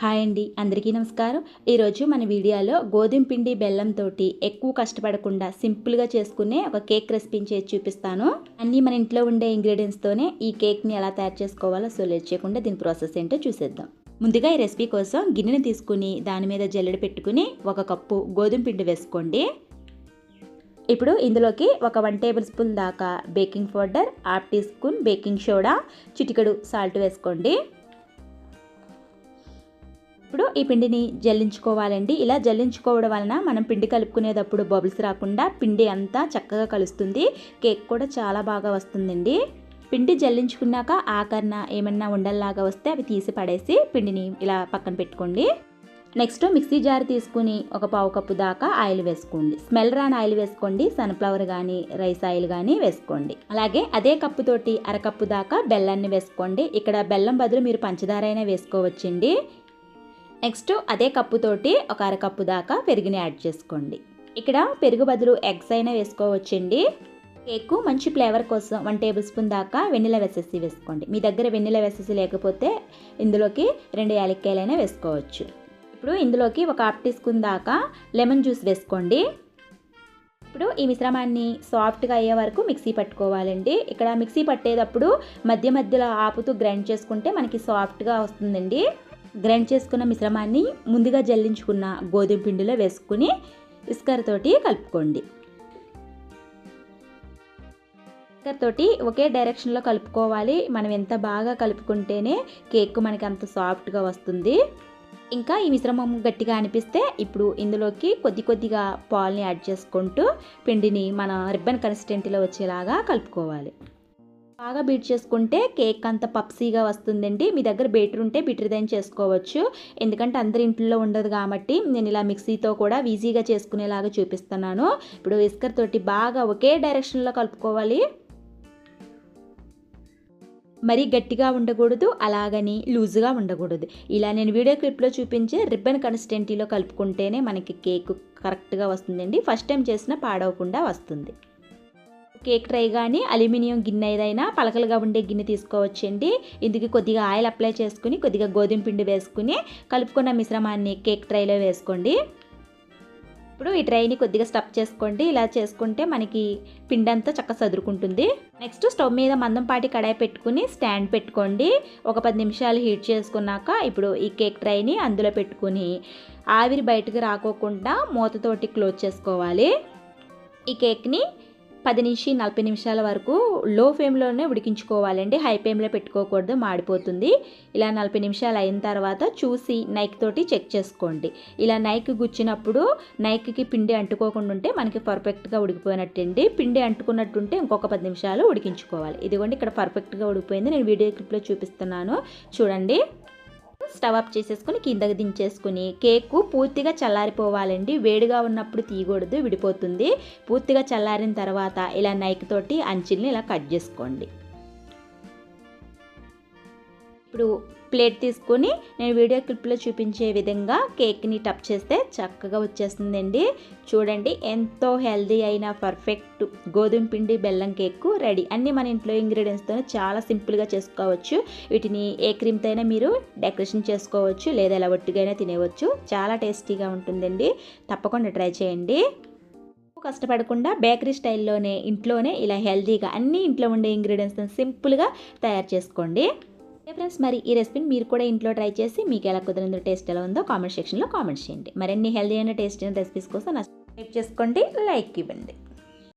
Hi అండి, అందరికీ నమస్కారం. ఈరోజు మన వీడియోలో గోధుమ పిండి బెల్లంతో ఎక్కువ కష్టపడకుండా సింపుల్గా చేసుకునే ఒక కేక్ రెసిపీని చేసి చూపిస్తాను. అన్నీ మన ఇంట్లో ఉండే ఇంగ్రీడియంట్స్తోనే ఈ కేక్ని ఎలా తయారు చేసుకోవాలో లేట్ చేయకుండా దీని ప్రాసెస్ ఏంటో చూసేద్దాం. ముందుగా ఈ రెసిపీ కోసం గిన్నెని తీసుకుని దాని మీద జల్లెడ పెట్టుకుని 1 కప్పు గోధుమ పిండి వేసుకోండి. ఇప్పుడు ఇందులోకి ఒక 1 టేబుల్ స్పూన్ దాకా baking powder, 1/2 teaspoon baking soda, చిటికెడు సాల్ట్ వేసుకోండి. ఇప్పుడు ఈ పిండిని జల్లించుకోవాలండి. ఇలా జల్లించుకోవడం వలన మనం పిండి కలుపుకునేటప్పుడు బబుల్స్ రాకుండా పిండి అంతా చక్కగా కలుస్తుంది. కేక్ కూడా చాలా బాగా వస్తుందండి. పిండి జల్లించుకున్నాక ఆఖరణ ఏమన్నా ఉండల్లాగా వస్తే అవి తీసి పడేసి పిండిని ఇలా పక్కన పెట్టుకోండి. నెక్స్ట్ మిక్సీ జార్ తీసుకుని ఒక 1/2 కప్పు దాకా ఆయిల్ వేసుకోండి. స్మెల్ రాని ఆయిల్ వేసుకోండి. సన్ఫ్లవర్ కానీ రైస్ ఆయిల్ కానీ వేసుకోండి. అలాగే అదే కప్పుతోటి 1/2 కప్పు దాకా బెల్లాన్ని వేసుకోండి. ఇక్కడ బెల్లం బదులు మీరు పంచదార అయినా వేసుకోవచ్చండి. నెక్స్ట్ అదే కప్పుతోటి ఒక 1/2 కప్పు దాకా పెరుగుని యాడ్ చేసుకోండి. ఇక్కడ పెరుగు బదులు ఎగ్స్ అయినా వేసుకోవచ్చండి. కేక్ మంచి ఫ్లేవర్ కోసం 1 టేబుల్ స్పూన్ దాకా వెనిలా ఎసెన్స్ వేసుకోండి. మీ దగ్గర వెనిలా ఎసెన్స్ లేకపోతే ఇందులోకి 2 యాలక్కాయలైనా వేసుకోవచ్చు. ఇప్పుడు ఇందులోకి ఒక 1/2 టీ స్పూన్ దాకా లెమన్ జ్యూస్ వేసుకోండి. ఇప్పుడు ఈ మిశ్రమాన్ని సాఫ్ట్గా అయ్యే వరకు మిక్సీ పట్టుకోవాలండి. ఇక్కడ మిక్సీ పట్టేటప్పుడు మధ్యలో ఆపుతూ గ్రైండ్ చేసుకుంటే మనకి సాఫ్ట్గా వస్తుందండి. గ్రైండ్ చేసుకున్న మిశ్రమాన్ని ముందుగా జల్లించుకున్న గోధుమ పిండిలో వేసుకుని విస్కర్తోటి కలుపుకోండి. విస్కర్తోటి ఒకే డైరెక్షన్లో కలుపుకోవాలి. మనం ఎంత బాగా కలుపుకుంటేనే కేక్ మనకి అంత సాఫ్ట్గా వస్తుంది. ఇంకా ఈ మిశ్రమం గట్టిగా అనిపిస్తే ఇప్పుడు ఇందులోకి కొద్దిగా పాలని యాడ్ చేసుకుంటూ పిండిని మన రిబ్బన్ కన్సిస్టెన్సీలో వచ్చేలాగా కలుపుకోవాలి. బాగా బీట్ చేసుకుంటే కేక్ అంత పప్సీగా వస్తుందండి. మీ దగ్గర బీటర్ ఉంటే బీటర్దైనా చేసుకోవచ్చు. ఎందుకంటే అందరి ఇంట్లో ఉండదు కాబట్టి నేను ఇలా మిక్సీతో కూడా ఈజీగా చేసుకునేలాగా చూపిస్తున్నాను. ఇప్పుడు విస్కర్ తోటి బాగా ఒకే డైరెక్షన్లో కలుపుకోవాలి. మరీ గట్టిగా ఉండకూడదు, అలాగని లూజ్గా ఉండకూడదు. ఇలా నేను వీడియో క్లిప్లో చూపించే రిబ్బన్ కన్సిస్టెన్సీలో కలుపుకుంటేనే మనకి కేక్ కరెక్ట్గా వస్తుందండి. ఫస్ట్ టైం చేసినా పాడవకుండా వస్తుంది. కేక్ ట్రై కానీ అల్యూమినియం గిన్నె ఏదైనా పలకలుగా ఉండే గిన్నె తీసుకోవచ్చండి. ఇందుకు కొద్దిగా ఆయిల్ అప్లై చేసుకుని కొద్దిగా గోధుమ పిండి వేసుకుని కలుపుకున్న మిశ్రమాన్ని కేక్ ట్రైలో వేసుకోండి. ఇప్పుడు ఈ ట్రైని కొద్దిగా స్టఫ్ చేసుకోండి. ఇలా చేసుకుంటే మనకి పిండి అంతా చక్కగా సదురుకుంటుంది. నెక్స్ట్ స్టవ్ మీద మందంపాటి కడాయి పెట్టుకుని స్టాండ్ పెట్టుకోండి. ఒక 10 నిమిషాలు హీట్ చేసుకున్నాక ఇప్పుడు ఈ కేక్ ట్రైని అందులో పెట్టుకుని ఆవిరి బయటకు రాకోకుండా మూతతోటి క్లోజ్ చేసుకోవాలి. ఈ కేక్ని 10 నుంచి 40 నిమిషాల వరకు లో ఫ్లేమ్లోనే ఉడికించుకోవాలండి. హై ఫ్లేమ్లో పెట్టుకోకూడదు, మాడిపోతుంది. ఇలా 40 నిమిషాలు అయిన తర్వాత చూసి నైక్ తోటి చెక్ చేసుకోండి. ఇలా నైక్ గుచ్చినప్పుడు నైక్కి పిండి అంటుకోకుండా ఉంటే మనకి పర్ఫెక్ట్గా ఉడికిపోయినట్టండి. పిండి అంటుకున్నట్టుంటే ఇంకొక 10 నిమిషాలు ఉడికించుకోవాలి. ఇదిగోండి ఇక్కడ పర్ఫెక్ట్గా ఉడికిపోయింది. నేను వీడియో క్లిప్లో చూపిస్తున్నాను చూడండి. స్టవ్ ఆఫ్ చేసేసుకుని కిందకి దించేసుకుని కేకు పూర్తిగా చల్లారిపోవాలండి. వేడిగా ఉన్నప్పుడు తీయకూడదు, విడిపోతుంది. పూర్తిగా చల్లారిన తర్వాత ఇలా నైక్ తోటి అంచుల్ని ఇలా కట్ చేసుకోండి. ఇప్పుడు ప్లేట్ తీసుకొని నేను వీడియో క్లిప్లో చూపించే విధంగా కేక్ని టప్ చేస్తే చక్కగా వచ్చేస్తుందండి. చూడండి, ఎంతో హెల్దీ అయిన పర్ఫెక్ట్ గోధుమ పిండి బెల్లం కేక్ రెడీ. అన్నీ మన ఇంట్లో ఇంగ్రీడియంట్స్తో చాలా సింపుల్గా చేసుకోవచ్చు. వీటిని ఏ క్రీమ్తో అయినా మీరు డెకరేషన్ చేసుకోవచ్చు, లేదా ఇలా ఒట్టిగా తినేవచ్చు. చాలా టేస్టీగా ఉంటుందండి. తప్పకుండా ట్రై చేయండి. కష్టపడకుండా బేకరీ స్టైల్లోనే ఇంట్లోనే ఇలా హెల్దీగా అన్ని ఇంట్లో ఉండే ఇంగ్రీడియంట్స్తో సింపుల్గా తయారు చేసుకోండి. ఫ్రెండ్స్, మరి ఈ రెసిపీని మీరు కూడా ఇంట్లో ట్రై చేసి మీకు ఎలా కుదిరిందో, టేస్ట్ ఎలా ఉందో కామెంట్ సెక్షన్లో కామెంట్ చేయండి. మరిన్ని హెల్దీ అయిన టేస్ట్ అయిన రెసిపీస్ కోసం సబ్స్క్రైబ్ చేసుకోండి, లైక్ ఇవ్వండి.